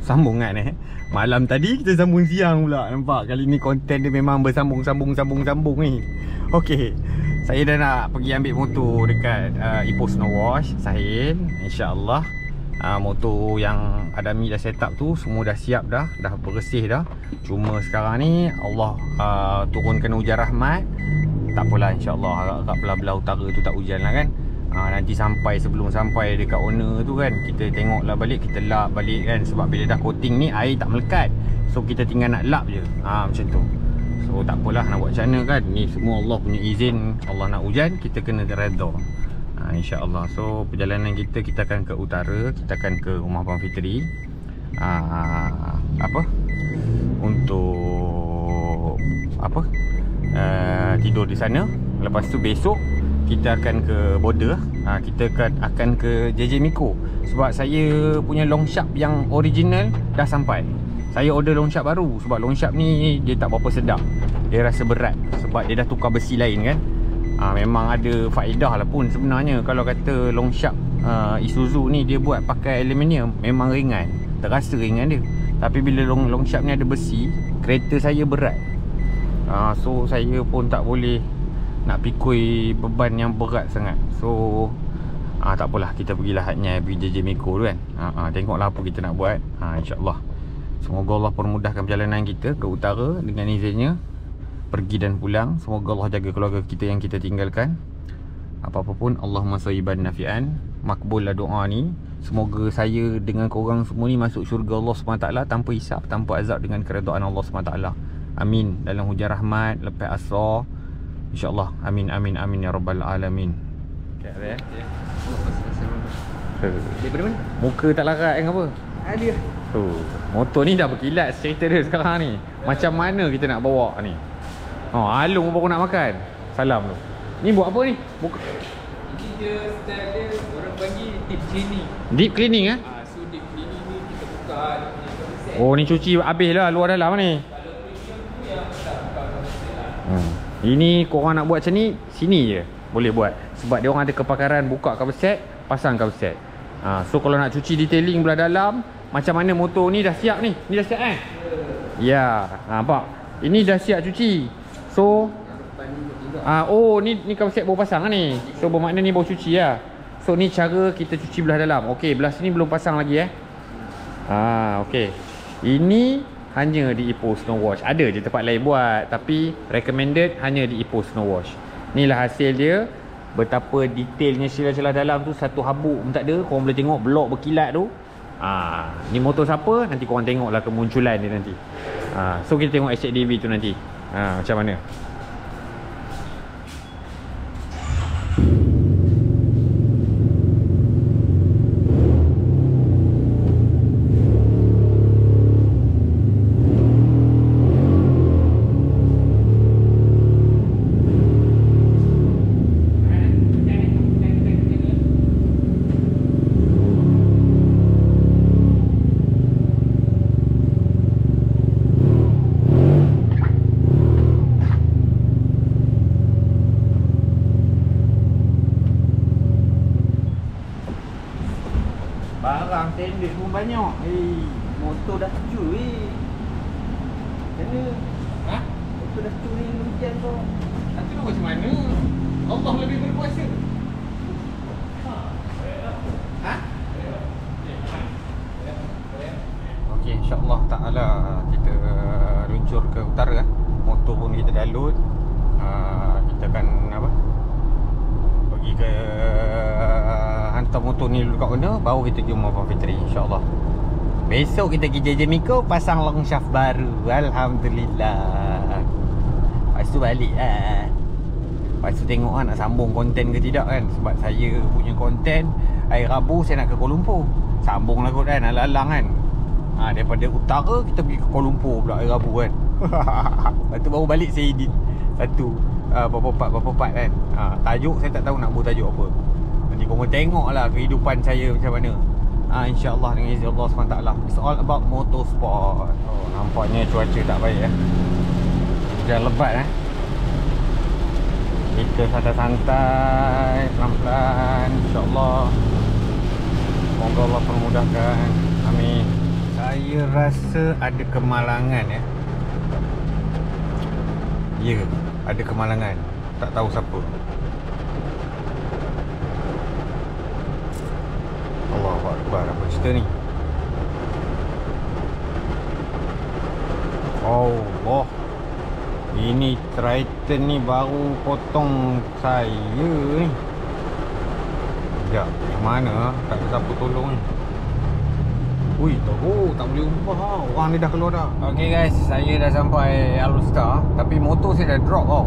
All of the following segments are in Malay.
Sambung kan malam tadi kita sambung siang pula. Nampak kali ni konten dia memang bersambung ni. Okey, saya dah nak pergi ambil motor dekat Ipoh Snow Wash Sahil. InsyaAllah motor yang Adami dah set up tu semua dah siap dah bersih dah. Cuma sekarang ni Allah turunkan hujan rahmat. Tak apalah, insyaAllah agak belah-belah utara tu tak hujan lah kan. Nanti sebelum sampai dekat owner tu kan, kita tengoklah balik, kita lap balik kan. Sebab bila dah coating ni air tak melekat, so kita tinggal nak lap je. Macam tu. So tak apalah, nak buat macam mana kan. Ni semua Allah punya izin. Allah nak hujan, kita kena redha. InsyaAllah. So perjalanan kita akan ke utara. Kita akan ke rumah Abang Fitri. Untuk tidur di sana. Lepas tu besok kita akan ke border. Kita akan ke JJ Miko. Sebab saya punya long sharp yang original dah sampai. Saya order long sharp baru. Sebab long sharp ni dia tak berapa sedap. Dia rasa berat sebab dia dah tukar besi lain kan. Memang ada faedah lah pun sebenarnya. Kalau kata long sharp Isuzu ni dia buat pakai aluminium, memang ringan, terasa ringan dia. Tapi bila long sharp ni ada besi, kereta saya berat. So saya pun tak boleh nak pikul beban yang berat sangat. So tak apalah, kita pergilah Hatnya pergi JJ Miko tu kan. Tengoklah apa kita nak buat. InsyaAllah. Semoga Allah permudahkan perjalanan kita ke utara dengan izinnya, pergi dan pulang. Semoga Allah jaga keluarga kita yang kita tinggalkan. Apa-apa pun, Allahumma sayyiban nafi'an. Makbul lah doa ni. Semoga saya dengan korang semua ni masuk syurga Allah SWT tanpa hisap, tanpa azab, dengan keredaan Allah SWT. Amin. Dalam hujan rahmat lepas asar, InsyaAllah. Amin amin amin ya rabbal alamin. Okay, daripada mana? Muka tak larat kan apa? Ada. Motor ni dah berkilat cerita dia sekarang ni. Macam mana kita nak bawa ni? Alung baru nak makan. Salam tu. Ni buat apa ni? Ini dia style dia, orang panggil deep cleaning. Deep cleaning So deep cleaning ni kita buka dia punya konsep. Oh, ni cuci habis lah luar dalam ni. Kalau premium tu yang tak buka konsep lah. Ini korang nak buat macam ni, sini je boleh buat. Sebab dia orang ada kepakaran buka cover set, pasang cover set. So kalau nak cuci detailing belah dalam, macam mana motor ni dah siap ni. Ni dah siap kan? Ya. Nampak? Ini dah siap cuci. So oh ni cover set baru pasang lah ni. So bermakna ni baru cuci lah. So ni cara kita cuci belah dalam. Okey, belah sini belum pasang lagi okey. Ini hanya di Ipoh Snow Wash. Ada je tempat lain buat, tapi recommended hanya di Ipoh Snow Wash. Inilah hasil dia. Betapa detailnya celah-celah dalam tu, satu habuk pun tak ada. Korang boleh tengok blok berkilat tu. Ni motor siapa? Nanti korang tengoklah kemunculan dia nanti. So kita tengok HDV tu nanti. Macam mana. Barang tender pun banyak. Motor dah cuy. Mana? Motor dah cuy hujan kau. Tak tahu macam mana. Allah lebih berkuasa. Okey, insya-Allah taala kita luncur ke utara. Motor pun kita dah load. Kita akan pergi ke hantar motor ni dulu kat owner, baru kita pergi rumah Abang Fitri, insyaAllah. Besok kita pergi JJ Miko, pasang long shaft baru. Alhamdulillah. Lepas tu balik lah. Lepas tu tengok nak sambung konten ke tidak kan. Sebab saya punya konten hari Rabu saya nak ke Kuala Lumpur. Sambung lah kot kan, alang-alang kan. Daripada utara kita pergi ke Kuala Lumpur pula hari Rabu kan. Lepas tu baru balik saya edit satu berapa part kan. Tajuk saya tak tahu nak buat tajuk apa. Nanti korang tengok lah kehidupan saya macam mana. InsyaAllah dengan izin Allah SWT. It's all about motorsport. Nampaknya cuaca tak baik hujan lebat Kita santai-santai, pelan-pelan, InsyaAllah. Semoga Allah permudahkan. Amin. Saya rasa ada kemalangan ya. Ya, ada kemalangan. Tak tahu siapa. Allahu Akbar, apa cerita ni? Allah. Ini Triton ni baru potong saya ni. Sekejap, macam mana? Tak ada siapa tolong ni. Ui, tak boleh ubah. Orang ni dah keluar dah. Okay guys, saya dah sampai Alustar. Tapi motor saya dah drop tau.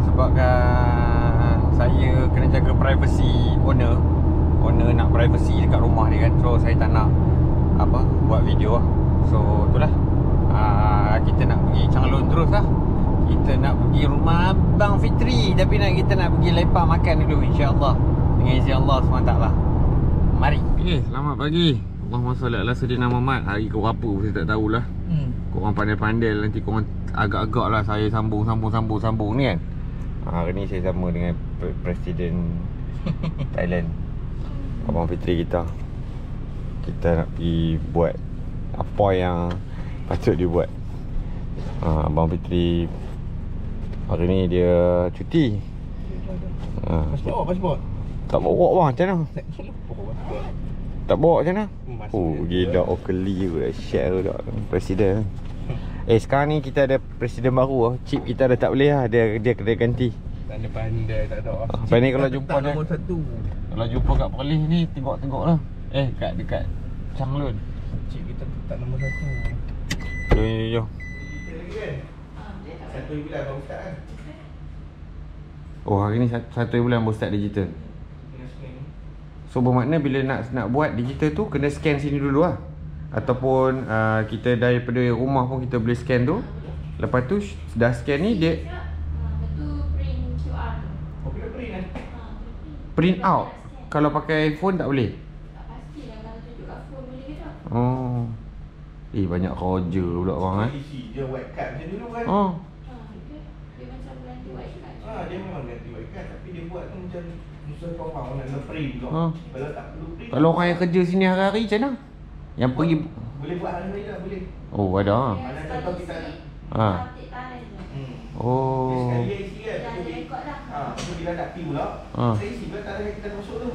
Sebabkan saya kena jaga privacy owner. Owner nak privacy dekat rumah dia kan. So saya tak nak buat video lah. So itulah. Kita nak pergi Changlun terus lah. Kita nak pergi rumah Abang Fitri. Tapi kita nak pergi lepak makan dulu, insyaAllah. Dengan izin Allah SWT. Mari. Okay, selamat pagi. Allahumma salli ala sayyidina Muhammad. Hari ke berapa saya tak tahulah. Korang pandai-pandai nanti korang agak-agak lah saya sambung ni kan. Hari ni saya sama dengan Presiden Thailand, Abang Fitri kita. Kita nak pergi buat apa yang patut dia buat. Abang Fitri hari ni dia cuti. Pasport. Tak bawa bang, macam mana? Tak bawa macam mana? Oh, gila Oakley tu dah share dah Presiden. Sekarang ni kita ada Presiden baru. Chip kita dah tak boleh lah. Dia kena ganti. Pandai-pandai tak ada. Lepas ni kalau jumpa dia, nombor 1. kalau jumpa kat Perlis ni, tengok-tengok lah. Dekat Changlun. Cik kita tak nombor 1. Jom. Satu bulan baru start kan? Oh, hari ni 1 bulan baru start digital. So bermakna bila nak buat digital tu kena scan sini dulu lah. Ataupun kita daripada rumah pun kita boleh scan tu. Lepas tu dah scan ni dia betul print QR. Oh, kena print kan? print out. Kalau pakai phone tak boleh. Tak pastilah kalau tunjuk kat phone boleh ke tak. Oh. Banyak kerja pula bang Isi je white card macam dulu kan? Oh. Dia macam ganti white card. Dia memang ganti white card tapi dia buat tu macam susah faham nak print tu. Kalau tak perlu print. Kalau orang yang kerja sini hari-hari macam mana? Yang pergi boleh buat hari-hari lah, boleh. Oh, ada. Mana contoh kita Update tangan je. Oh. Sekali dia isi kan. Dah ada rekod lah. Lepas tu bila nak pergi pula, kita isi pula tarikh yang kita masuk tu.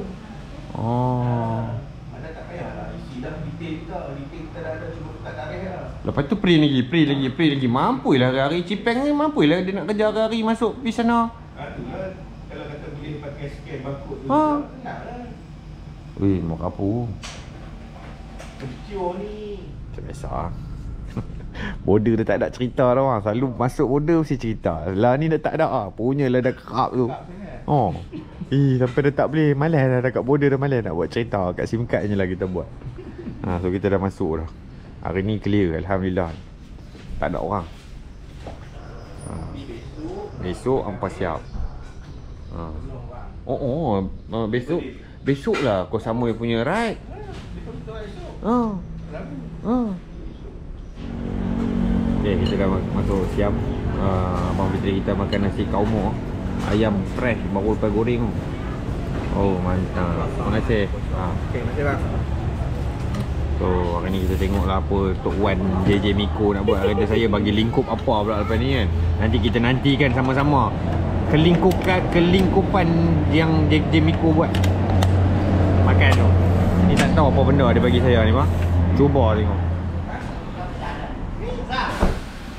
Oh. Mana tak payah lah isi dah detail kita dah ada, cuma letak tarikh lah. Lepas tu print lagi. Mampulah hari-hari Cipeng ni, mampulah dia nak kerja hari-hari masuk pergi sana. Tu lah. Kalau kata boleh pakai scan barcode tu, senang lah. Weh, mau kapu. Kecil ni. Macam biasa. Border dah tak ada cerita dah orang. Selalu masuk border mesti cerita. Lah ni dah tak ada ah. Punyalah dah kerap tu. Oh. Sampai dah tak boleh. Malas dah dekat border dah malas nak buat cerita. Kat SIM card je lah kita buat. So kita dah masuk dah. Hari ni clear, alhamdulillah. Tak ada orang. Besok hampa siap. Besok lah kau sama punya ride. Okay, kita dah masuk siap. Abang Fitri kita makan nasi kaumo. Ayam fresh baru lepas goreng. Oh, mantap. Terima kasih. Okay, terima kasih bang. So, hari ni kita tengoklah apa Tok Wan JJ Miko nak buat. Kata saya bagi lingkup apa pula lepas ni kan. Nanti kita nantikan sama-sama kelingkupan yang JJ Miko buat. Makan tu. Ni tak tahu apa benda dia bagi saya ni bang. Cuba tengok.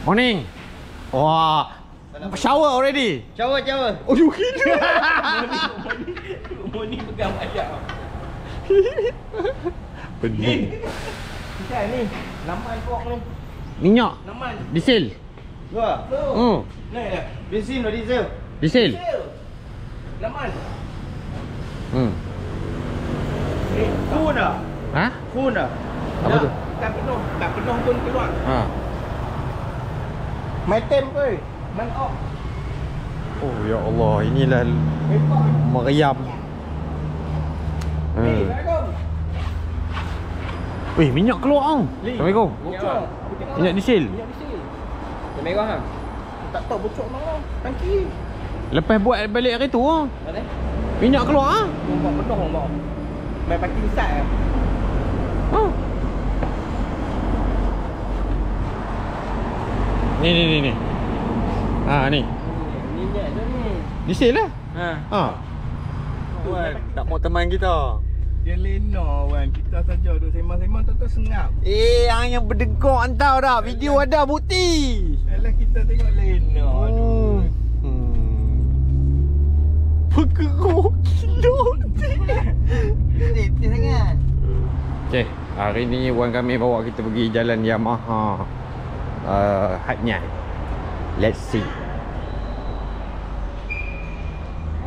Morning. Wah. Shower already. Shower. Oh, you gila. Morning pegang ayam. Benar. Kita ni, laman kok ni. Minyak. Laman. Diesel. Dua. Ni dah. Bensin atau diesel? Diesel. Laman. Full dah. Ha? Full dah. Apa tu? Tak penuh pun keluar. My temp ke? Man off. Oh ya Allah, inilah meriam. Assalamualaikum. Weh, minyak keluar tau. Assalamualaikum. Bocor. Minyak diesel. Dia merah kan? Tak tahu bocor mana. Tangki. Lepas buat balik hari tu ah. Ada? Minyak keluar ah. Nombor penuh nombor. Main parking side ah. Ni. Ha ni. Ni net tu ni. Diesel lah. Ha. Wan, tak mau teman kita. Dia lena Wan. Kita saja duk sembang-sembang tu sengap. Hang yang berdengkok entau dah. Video ada bukti. Alah kita tengok lena. Aduh. Bergeruk gila. Letih sangat. Okay, hari ni Wan kami bawa kita pergi jalan Yamaha Hatnyai. Let's see.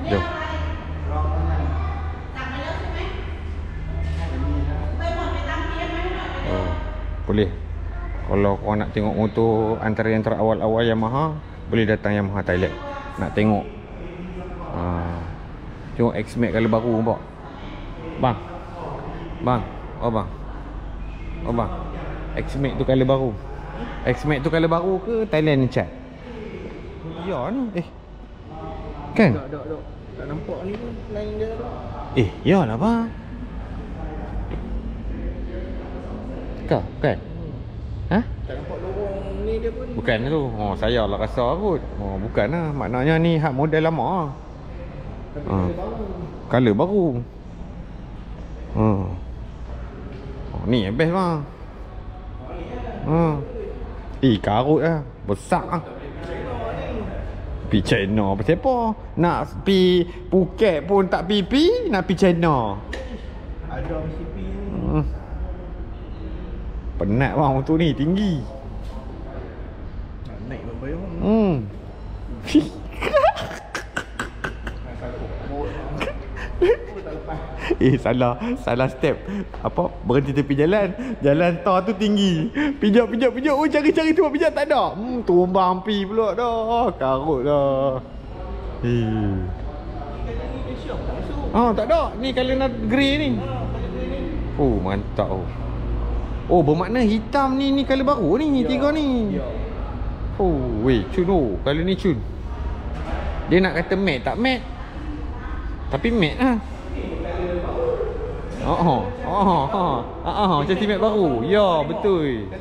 Jom. Boleh. Kalau korang nak tengok motor antara yang terawal-awal Yamaha, boleh datang Yamaha Thailand. Nak tengok tengok X-Max colour baru nampak. Bang. Oh bang. X-Max tu colour baru. X-Max tu colour baru ke Thailand cat? Ya ni. Kan? Tak nampak ni pun line dia tu. Yalah bang. Kau kan? Ha? Tak nampak lorong ni dia pun. Bukan tu. Oh, saya lah rasa kot. Oh, bukan lah. Maknanya ni hak model lama lah. Color baru. Oh, ni yang best bang. Karut lah. Besar lah. Pi China pasal apa? Nak pi Phuket pun tak pi, nak pi China. Ada MCP ni. Penat bang motor ni, tinggi. Nak naik berapa ya? Salah step. Apa? Berhenti tepi jalan. Jalan tar tu tinggi. Pijak. Oh, cari tu pijak tak ada. Tumbang pi pula dah. Karut dah. Tak ada. Ni color grey ni. Oh, mantap oh. Oh, bermakna hitam ni color baru ni, tiga ni. Oh, weh, cun oh. Color ni cun. Dia nak kata matte, tak matte. Tapi matte lah. Macam matte baru. Ya, betul.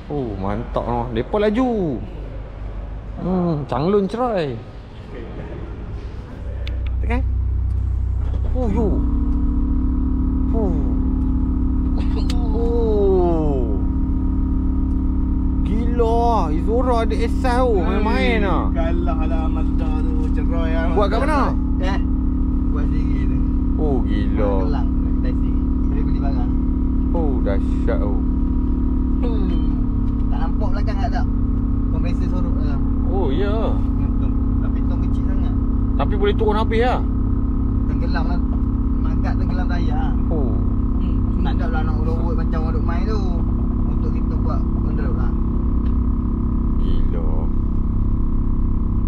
Oh, mantap noh. Depa laju. Changlun cerai. Tekan. Oh, yo. Gila, Izora ada esah tu. Main-main lah. Kalah lah Mazda tu, cerai lah. Buat kat mana? Buat sendiri tu. Oh, gila. Kelang, kedai sendiri. Boleh beli barang. Oh, dahsyat tu. Tak nampak belakang tak? Kompresor sorok dalam. Oh, ya. Gantung. Tapi tong kecil sangat. Tapi boleh turun habis lah. Tenggelam lah. Mangkat tenggelam daya. Oh. Tak ada lah nak urut macam orang main tu. Untuk kita buat control lah. Gila.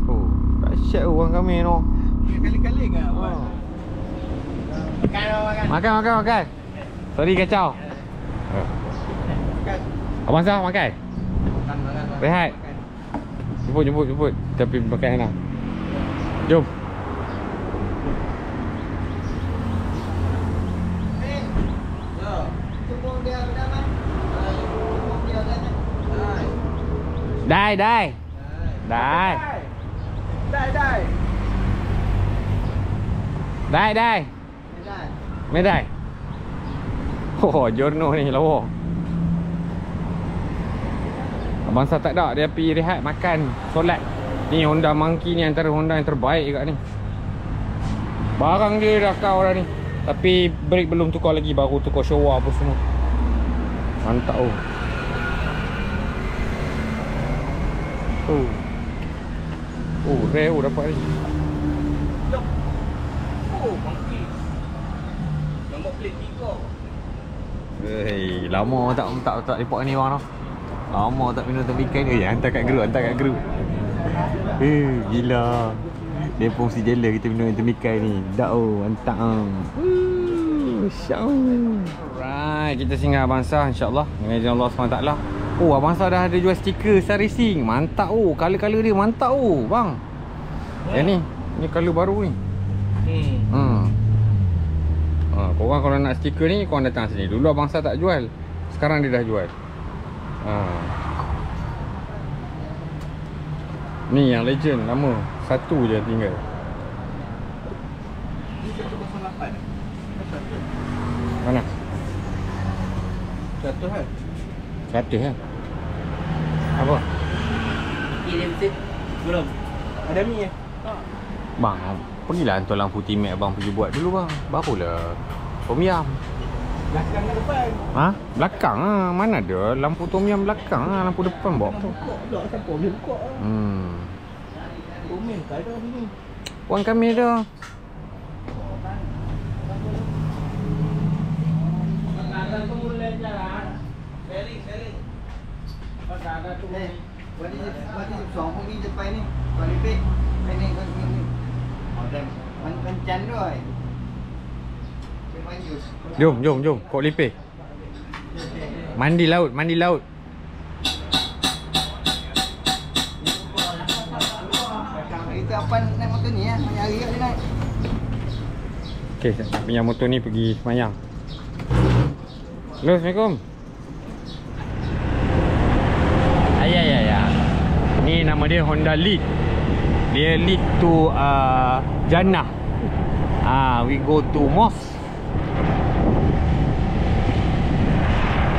Oh, dahsyat tu orang kami tu. Kali-kali ke buat? Makan. Sorry kacau. Abang Sah makan. Rehat. Jemput. Kita pergi makan lah. Jom. Dai. Medai. Oh, jorno ni lawa. Abang Sah tak ada, dia pergi rehat makan, solat. Ni Honda Monkey ni antara Honda yang terbaik kat ni. Barang dia dah kau dah ni. Tapi brake belum tukar lagi, baru tukar showa apa semua. Mantap oh. Oh, rare oh dapat ni. Oh, Monkey. Nombor plate 3. Lama tak report ni orang tu. Lama tak minum tembikai ni. Hantar kat group. Gila. Dia pun si jela kita minum tembikai ni. Dak oh, mantap ah. Syau. Alright, kita singgah Abang Sah insya-Allah. Dengan izin Allah SWT. Oh, Abang Sah dah ada jual stiker Star Racing. Mantap oh, color-color dia mantap oh, bang. Yang ni color baru ni. Korang kalau nak stiker ni, korang datang sini. Dulu Abang Sah tak jual. Sekarang dia dah jual. Ni yang legend lama. Satu je tinggal. Ni 108. Mana? 100 kan? 100 kan? Apa? Kirim set. Belum. Ada mi eh? Bang, pergilah hantar lampu T-Max abang pergi buat dulu bang. Barulah Tom Yam. Belakang ke depan? Ha? Belakang ah. Mana ada lampu Tom Yam belakang ah. Lampu depan bawa. Buka pula. Siapa boleh buka? Komen tak ada sini. Puan kami dah. What is song của đi bay đi, còn đi bay, bay này còn đi, mình chán rồi. Jom. Kok lipih. Mandi laut. Itu apa naik motor ni ya? Banyak hari kat sini. Okey, saya pinjam motor ni pergi semayang. Hello, Assalamualaikum. Ya. Ni nama dia Honda Lead. Dia lead to Jannah. We go to mosque.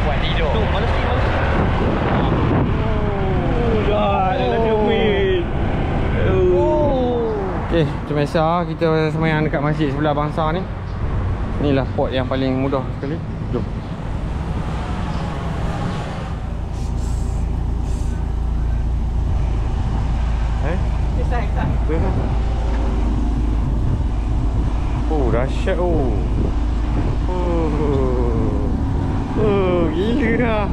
Buat tidur. Tu malas. Okey, macam biasa kita semayang dekat masjid sebelah bangsa ni. Inilah spot yang paling mudah sekali. Jom. Oh, dahsyat oh. Gila dah.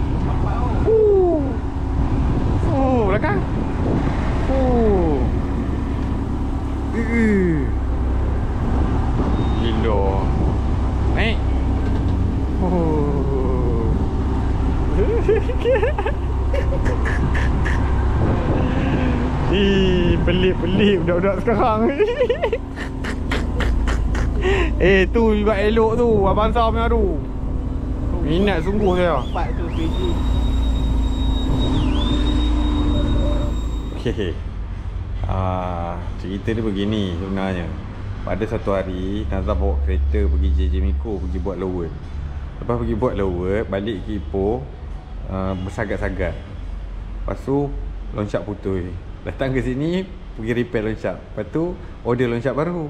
Belakang. Gila. Naik. Pelik budak-budak sekarang. Tu juga elok tu. Abang Sam punya tu. Minat sungguh saya. Part tu PG. Okay. Cerita dia begini sebenarnya. Pada satu hari Nazar bawa kereta pergi JJ Miko, pergi buat lower. Lepas pergi buat lower, balik ke Ipoh, bersagat-sagat. Lepas tu loncat putus. Datang ke sini pergi repair loncat. Lepas tu order loncat baru.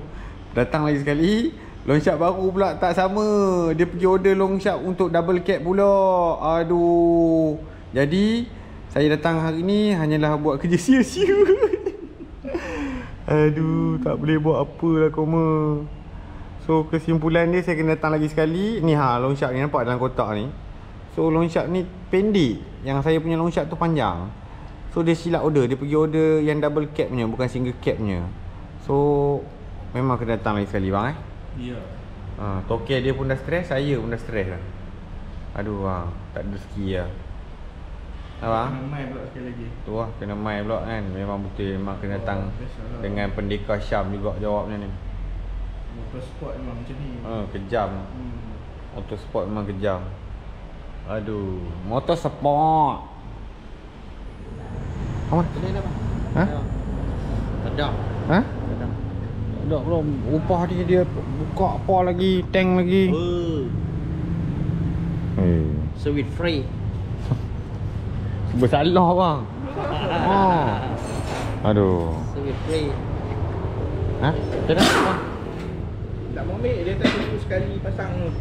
Datang lagi sekali, loncat baru pula tak sama. Dia pergi order loncat untuk double cab pula. Aduh. Jadi saya datang hari ni hanyalah buat kerja sia-sia. Aduh, tak boleh buat apa lah koma. So kesimpulan dia, saya kena datang lagi sekali. Ni loncat ni nampak dalam kotak ni. So loncat ni pendek, yang saya punya loncat tu panjang. So dia silap order, dia pergi order yang double cab punya, bukan single cab punya. So memang kena datang lagi sekali bang Ya. Tokek dia pun dah stres, saya pun dah stres lah. Aduh bang, tak ada rezeki lah. Abang? Kena mai pula sekali lagi. Tu lah, kena mai pula kan. Memang betul, memang kena datang dengan pendekar Syam juga jawabnya ni. Motorsport memang macam ni. Kejam. Motorsport memang kejam. Aduh, motorsport. Apa? Boleh dah bang. Ha? Tak ada. Ha? Tak belum. Upah dia buka apa lagi, tank lagi. Sweet free. Bersalah bang. Aduh. Sweet free. Ha? Kenapa? Tak mau ambil, dia tak tunggu sekali pasang tu.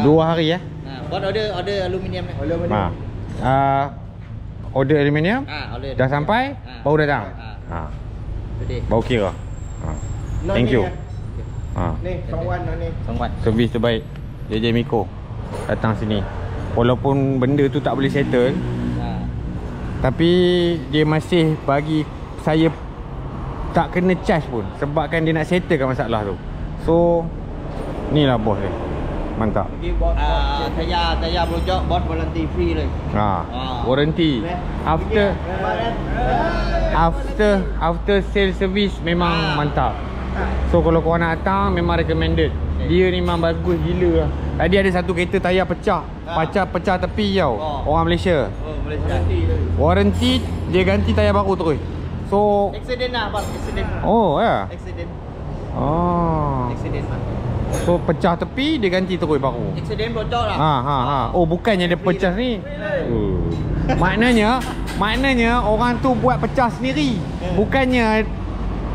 2 hari ya? Buat order aluminium ni. Order aluminium. Order. Dah sampai, baru datang. Jadi. Baru kira. Thank you. Ni, Songwan ni. Songwan. Servis terbaik JJ Miko. Datang sini. Walaupun benda tu tak boleh settle, tapi dia masih bagi saya tak kena charge pun, sebabkan dia nak settlekan masalah tu. So ni lah bos dia. Mantap. Tayar brojok bos warranty freeเลย. Warranty. After sale service memang mantap. So kalau korang nak datang memang recommended. Dia ni memang bagus gila lah. Tadi ada satu kereta tayar pecah. Pecah tepi tau. Orang Malaysia. Malaysia. Warranty dia ganti tayar baru terus. So Accident lah bang, accident. oh ya. Accident. Oh. Accident bang. So pecah tepi dia ganti terus baru. Accident bocor lah. Ha. Oh bukannya dia pecah ni. Maknanya orang tu buat pecah sendiri. Bukannya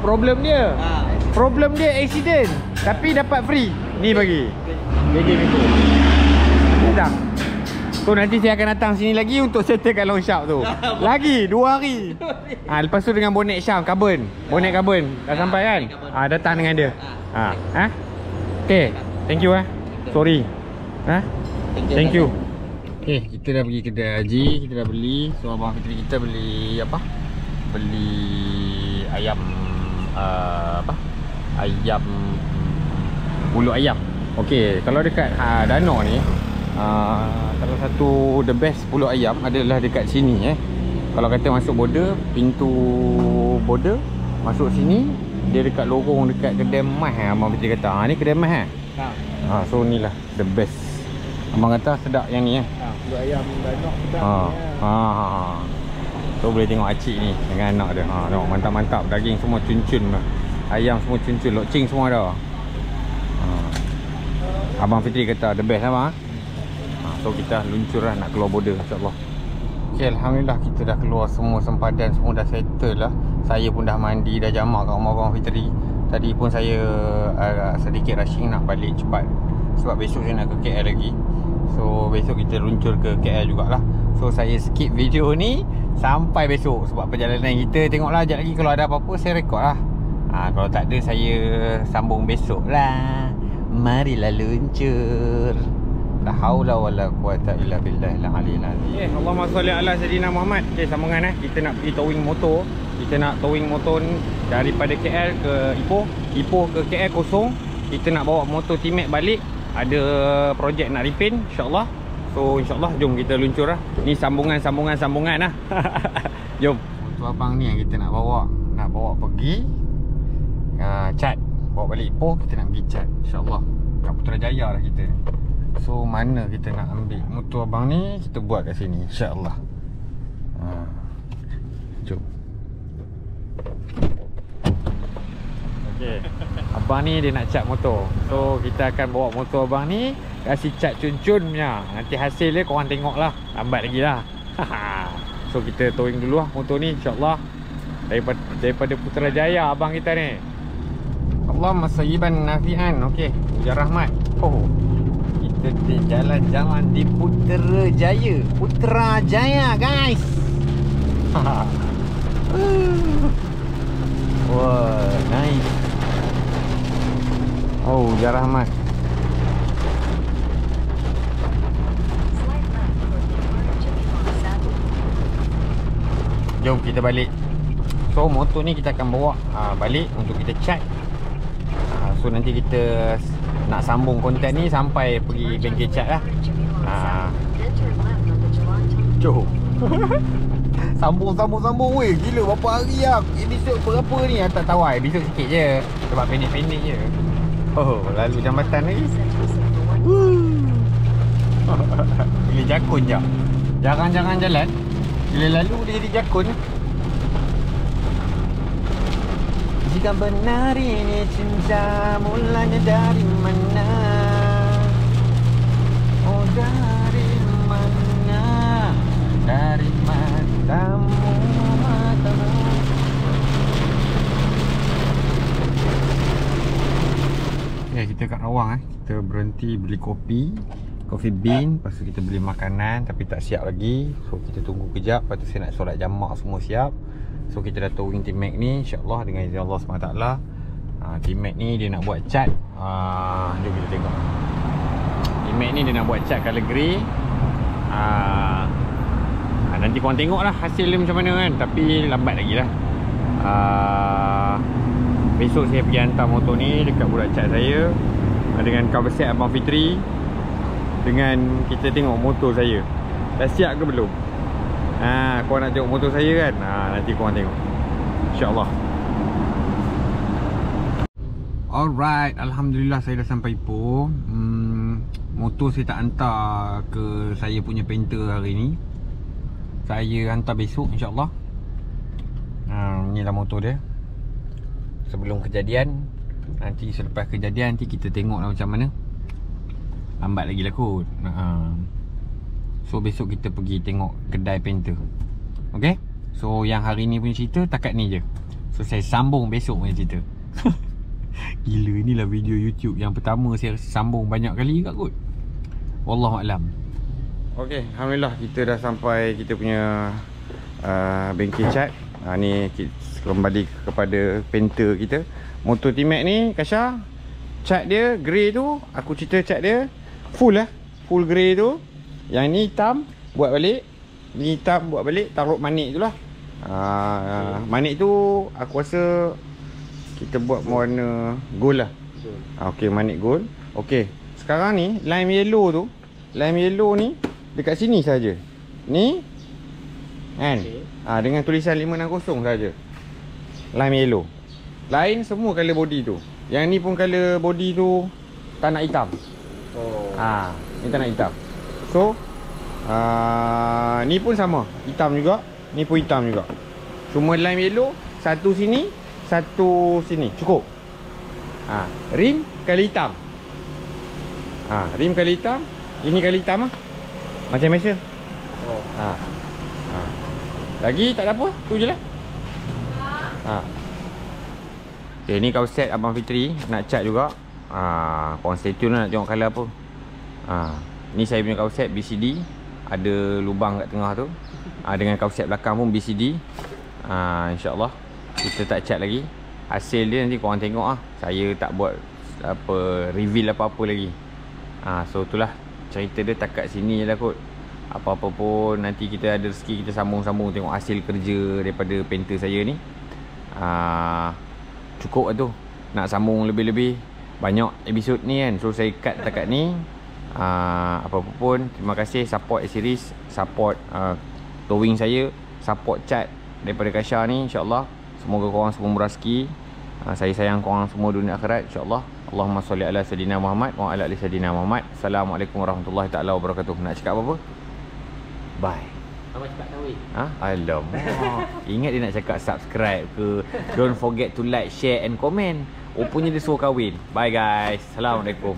problem dia. Problem dia accident tapi dapat free. Ni bagi. JJ Miko. Dah. So nanti saya akan datang sini lagi untuk settlekan long shop tu. Lagi 2 hari. Lepas tu dengan bonet Syam carbon. Bonet carbon dah sampai kan? Datang dengan dia. Okay. Thank you Sorry. Thank you. Okay, kita dah pergi kedai Haji, kita dah beli. So Abang Fitri kita beli apa? Beli ayam ayam bulu ayam. Okey, kalau dekat Danau ni salah satu the best bulu ayam adalah dekat sini Kalau kata masuk border, pintu border masuk sini, dia dekat lorong dekat kedai Mas Abang Fitri kata. Ni kedai Mas so ni lah the best. Abang kata sedap yang ni Bulu ayam Danau sedap. So boleh tengok acik ni dengan anak dia. Tengok mantap-mantap, daging semua cun-cun. Ayam semua cun-cun, loceng semua ada. Abang Fitri kata the best lah bang. So kita luncur lah nak keluar border insyaAllah. Okay, Alhamdulillah kita dah keluar semua sempadan, semua dah settle lah. Saya pun dah mandi, dah jamak kat rumah Abang Fitri. Tadi pun saya sedikit rushing nak balik cepat sebab besok saya nak ke KL lagi. So besok kita luncur ke KL jugalah. So saya skip video ni sampai besok sebab perjalanan kita tengoklah sekejap lagi. Kalau ada apa-apa saya rekod lah. Kalau tak ada saya sambung besok lah. Marilah luncur. La haula wala quwata illa billahil aliyil azim. Allahumma salli ala sayidina Muhammad. Okay, sambungan kita nak pergi towing motor. Kita nak towing motor ni daripada KL ke Ipoh. Ipoh ke KL kosong. Kita nak bawa motor T-Max balik. Ada projek nak repaint insyaAllah. So insyaAllah jom kita luncur lah. Ni sambungan lah. Jom. Motor abang ni yang kita nak bawa. Nak bawa pergi Cat. Bawa balik Ipoh, kita nak pergi Cat insyaAllah. Kat Putrajaya lah kita. So mana kita nak ambil motor abang ni, kita buat kat sini insyaAllah. Jom. Okay, abang ni dia nak cat motor. So kita akan bawa motor abang ni kasih cat cun-cun punya. Nanti hasil dia korang tengok lah. Lambat lagi lah. So kita towing dulu lah motor ni insyaAllah. Daripada Putrajaya abang kita ni. Allahumma sayyiban nafi'an. Okay, hujan rahmat. Kita jalan-jalan di Putrajaya. Putrajaya guys. Wah, nice. Hujan rahmat. Jom kita balik. So motor ni kita akan bawa balik untuk kita cat. So nanti kita nak sambung konten ni sampai pergi bengkel cat lah. Jom. Sambung weh. Gila berapa hari lah. Episod berapa ni? Tak tahu lah. Episod sikit je. Sebab pendek-pendek je. Lalu jambatan lagi. Gila jakun je. Jarang-jarang jalan. Bila lalu dia jadi jakun. Jika benar ini cinta, mulanya dari mana? Oh dari mana? Dari matamu. Okay, kita kat Rawang kita berhenti beli kopi, coffee bean. Lepas tu kita beli makanan tapi tak siap lagi. So kita tunggu kejap. Lepas tu saya nak solat jamak semua siap. So kita dah towing T-Max ni insyaAllah dengan izin Allah SWT. T-Max ni dia nak buat cat. Jom kita tengok. T-Max ni dia nak buat cat colour grey. Nanti korang tengok lah hasil dia macam mana kan. Tapi lambat lagi lah. Besok saya pergi hantar motor ni dekat budak cat saya dengan cover set Abang Fitri. Dengan kita tengok motor saya dah siap ke belum. Korang nak tengok motor saya kan. Nanti korang tengok InsyaAllah. Alright, Alhamdulillah saya dah sampai Ipoh. Motor saya tak hantar ke saya punya painter hari ni. Saya hantar besok insyaAllah. Inilah motor dia sebelum kejadian. Nanti selepas kejadian nanti kita tengoklah macam mana. Lambat lagi lah kot. So besok kita pergi tengok kedai painter. Okay. So yang hari ni punya cerita takat ni je. So saya sambung besok punya cerita. Gila, inilah video YouTube yang pertama saya sambung banyak kali juga kot. Wallahualam. Okay, Alhamdulillah kita dah sampai kita punya bengkel cat. Ni kita kembali kepada painter kita. Motor T-Max ni Kasha, cat dia grey tu, aku cerita cat dia full lah, full grey tu. Yang ni hitam buat balik, ni hitam buat balik, taruh manik tu lah. Manik tu aku rasa kita buat warna gold lah. Okey, manik gold. Okey, sekarang ni lime yellow tu, lime yellow ni dekat sini saja. Ni kan, dengan tulisan 560 saja. Lime yellow. Lain semua color body tu. Yang ni pun color body tu tak nak hitam. Ni tak nak hitam. So ni pun sama, hitam juga, ni pun hitam juga. Cuma lime yellow, satu sini, satu sini, cukup. Rim kali hitam. Rim kali hitam, ini kali hitam lah. Macam biasa. Lagi tak ada apa, tu je lah. Okay, ni kau set Abang Fitri nak cat juga. Korang stay tune lah nak tengok colour apa. Ni saya punya kausset BCD, ada lubang kat tengah tu. Dengan kausset belakang pun BCD. InsyaAllah kita tak cat lagi. Hasil dia nanti korang tengok lah. Saya tak buat apa reveal apa-apa lagi. So itulah cerita dia, takat sini je lah kot. Apa-apa pun nanti kita ada rezeki, kita sambung-sambung tengok hasil kerja daripada painter saya ni. Cukup lah tu. Nak sambung lebih-lebih, banyak episod ni kan. So saya cut takat ni. Apa-apa pun, terima kasih support series, support towing saya, support cat daripada Kasha ni. InsyaAllah semoga korang semua berrezeki. Saya sayang korang semua dunia akhirat, InsyaAllah. Allahumma salli ala Sayyidina Muhammad wa ala ali Sayyidina Muhammad. Assalamualaikum warahmatullahi ta'ala wabarakatuh. Nak cakap apa-apa? Bye. Abang cakap kahwin. Alamak. Ingat dia nak cakap subscribe ke. Don't forget to like, share and comment. Rupanya dia suruh kahwin. Bye guys. Assalamualaikum.